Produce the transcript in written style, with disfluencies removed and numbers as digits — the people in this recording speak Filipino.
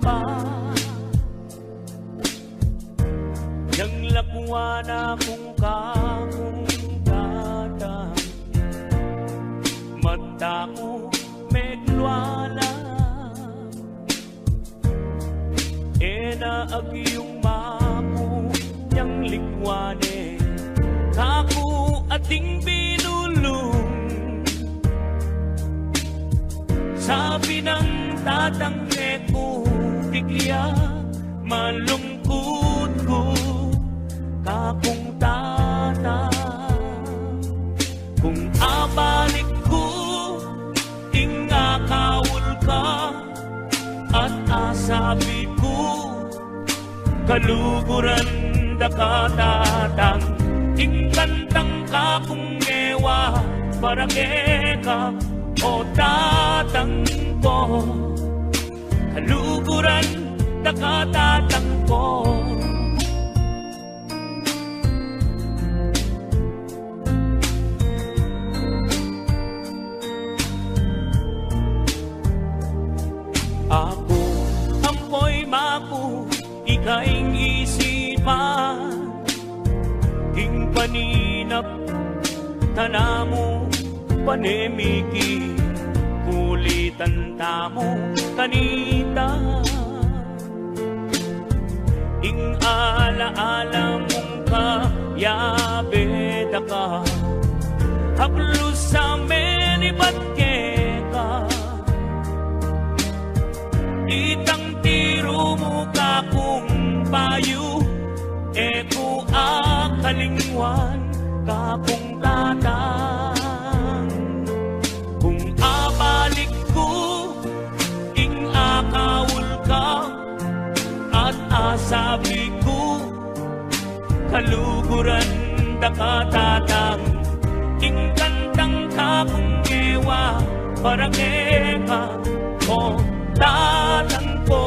pa. Yang lakuana kung kakong datang, mata ko megluala, ag yung mapu yang likwane, kaku ating binulong. Sabi ng tatang ko, tigya malungkot ko, kakong tata. Kung abalik ko, ingakawul ka, at asabi ko, kaluguran da katatang, ingkantang kakong ewa, para ka o tatang ko, kaluguran da katatang ko. Ako, ampoy maku, ikaing isipan, ing paninap, tanamu, panemiki, kulitan tamo, kanita. Ing alaala mong kayabeda ka, hablus sa menibat ka. Itang tiro mo ka kung payo, eko akalingwan ka kung tatang. Kung abalik ko, ing akawul ka, at asabi ko, kaluguran da katatang, ing kantang ka kung ewa, para ka o tatang ko.